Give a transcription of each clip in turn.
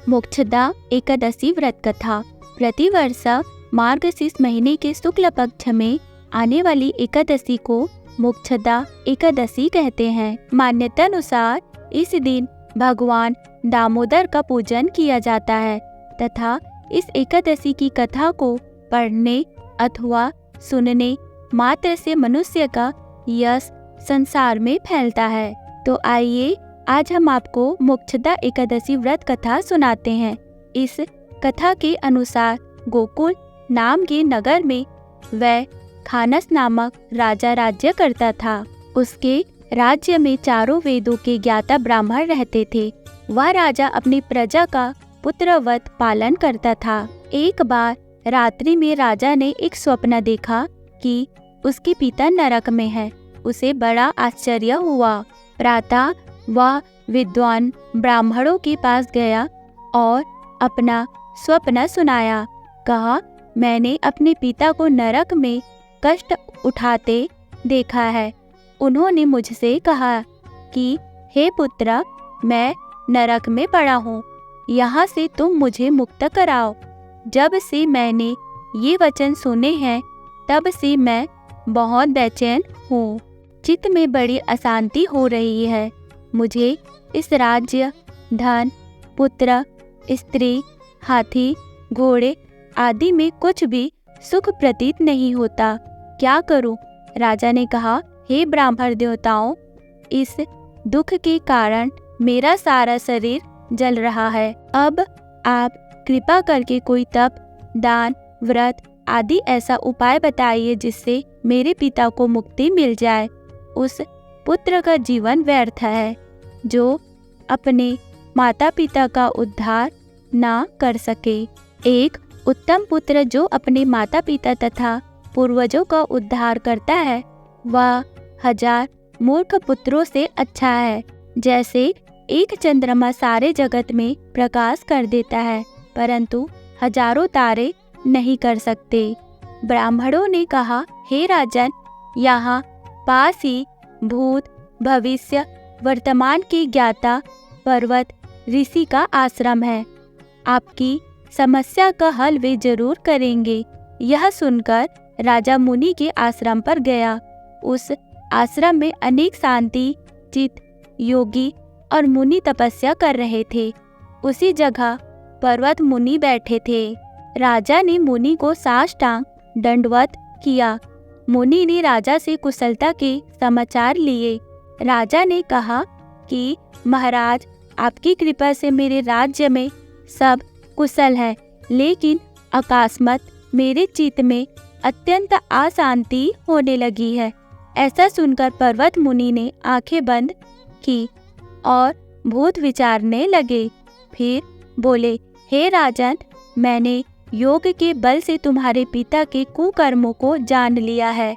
मोक्षदा एकादशी व्रत कथा। प्रतिवर्ष मार्गशीर्ष महीने के शुक्ल पक्ष में आने वाली एकादशी को मोक्षदा एकादशी कहते हैं। मान्यता अनुसार इस दिन भगवान दामोदर का पूजन किया जाता है तथा इस एकादशी की कथा को पढ़ने अथवा सुनने मात्र से मनुष्य का यश संसार में फैलता है। तो आइए आज हम आपको मोक्षदा एकादशी व्रत कथा सुनाते हैं। इस कथा के अनुसार गोकुल नाम के नगर में वह खानस नामक राजा राज्य करता था। उसके राज्य में चारों वेदों के ज्ञाता ब्राह्मण रहते थे। वह राजा अपनी प्रजा का पुत्रवत पालन करता था। एक बार रात्रि में राजा ने एक स्वप्न देखा कि उसके पिता नरक में है। उसे बड़ा आश्चर्य हुआ। प्रातः वह विद्वान ब्राह्मणों के पास गया और अपना स्वप्न सुनाया। कहा, मैंने अपने पिता को नरक में कष्ट उठाते देखा है। उन्होंने मुझसे कहा कि हे पुत्र, मैं नरक में पड़ा हूँ, यहाँ से तुम मुझे मुक्त कराओ। जब से मैंने ये वचन सुने हैं तब से मैं बहुत बेचैन हूँ। चित्त में बड़ी अशांति हो रही है। मुझे इस राज्य, धन, पुत्र, स्त्री, हाथी, घोड़े आदि में कुछ भी सुख प्रतीत नहीं होता। क्या करूं? राजा ने कहा, हे ब्राह्मण देवताओं, इस दुख के कारण मेरा सारा शरीर जल रहा है। अब आप कृपा करके कोई तप, दान, व्रत आदि ऐसा उपाय बताइए जिससे मेरे पिता को मुक्ति मिल जाए। उस पुत्र का जीवन व्यर्थ है जो अपने माता पिता का उद्धार ना कर सके। एक उत्तम पुत्र जो अपने माता पिता तथा पूर्वजों का उद्धार करता है वह 1000 मूर्ख पुत्रों से अच्छा है। जैसे एक चंद्रमा सारे जगत में प्रकाश कर देता है परंतु हजारों तारे नहीं कर सकते। ब्राह्मणों ने कहा, हे राजन, यहाँ पास ही भूत, भविष्य, वर्तमान के ज्ञाता पर्वत ऋषि का आश्रम है। आपकी समस्या का हल वे जरूर करेंगे। यह सुनकर राजा मुनि के आश्रम पर गया। उस आश्रम में अनेक शांति चित योगी और मुनि तपस्या कर रहे थे। उसी जगह पर्वत मुनि बैठे थे। राजा ने मुनि को साष्टांग दंडवत किया। मुनि ने राजा से कुशलता के समाचार लिए। राजा ने कहा कि महाराज, आपकी कृपा से मेरे राज्य में सब कुशल है, लेकिन अकस्मात मेरे चित्त में अत्यंत अशांति होने लगी है। ऐसा सुनकर पर्वत मुनि ने आंखें बंद की और भूत विचारने लगे। फिर बोले, हे राजन, मैंने योग के बल से तुम्हारे पिता के कुकर्मों को जान लिया है।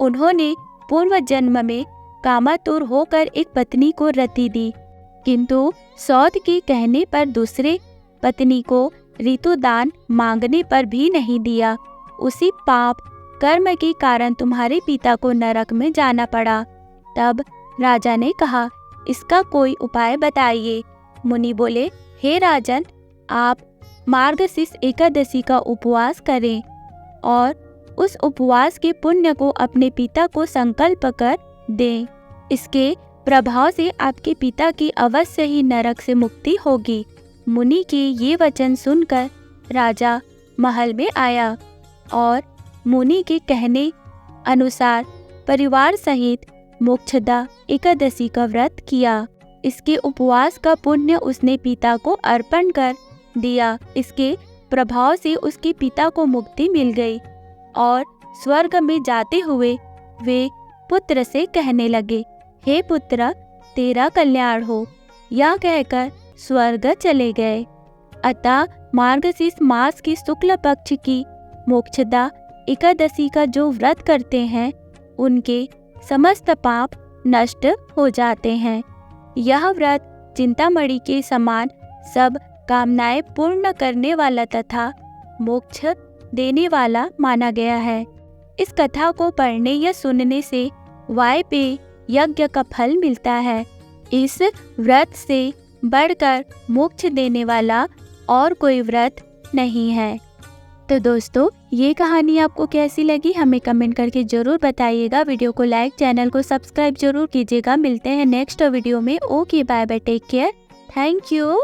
उन्होंने पूर्व जन्म में कामातुर होकर एक पत्नी को रति दी, किंतु सौत के कहने पर दूसरे पत्नी को ऋतुदान मांगने पर भी नहीं दिया। उसी पाप कर्म के कारण तुम्हारे पिता को नरक में जाना पड़ा। तब राजा ने कहा, इसका कोई उपाय बताइए। मुनि बोले, हे राजन, आप मार्गशीर्ष एकादशी का उपवास करें और उस उपवास के पुण्य को अपने पिता को संकल्प कर दें। इसके प्रभाव से आपके पिता की अवश्य ही नरक से मुक्ति होगी। मुनि के ये वचन सुनकर राजा महल में आया और मुनि के कहने अनुसार परिवार सहित मोक्षदा एकादशी का व्रत किया। इसके उपवास का पुण्य उसने पिता को अर्पण कर दिया। इसके प्रभाव से उसके पिता को मुक्ति मिल गई और स्वर्ग में जाते हुए वे पुत्र से कहने लगे, हे पुत्र, तेरा कल्याण हो। यह कहकर स्वर्ग चले गए। अतः मार्गशीर्ष मास की शुक्ल पक्ष की मोक्षदा एकादशी का जो व्रत करते हैं उनके समस्त पाप नष्ट हो जाते हैं। यह व्रत चिंतामणि के समान सब कामनाएं पूर्ण करने वाला तथा मोक्ष देने वाला माना गया है। इस कथा को पढ़ने या सुनने से वायपेय यज्ञ का फल मिलता है। इस व्रत से बढ़कर मोक्ष देने वाला और कोई व्रत नहीं है। तो दोस्तों, ये कहानी आपको कैसी लगी हमें कमेंट करके ज़रूर बताइएगा। वीडियो को लाइक, चैनल को सब्सक्राइब जरूर कीजिएगा। मिलते हैं नेक्स्ट वीडियो में। Okay, bye bye, take care, thank you.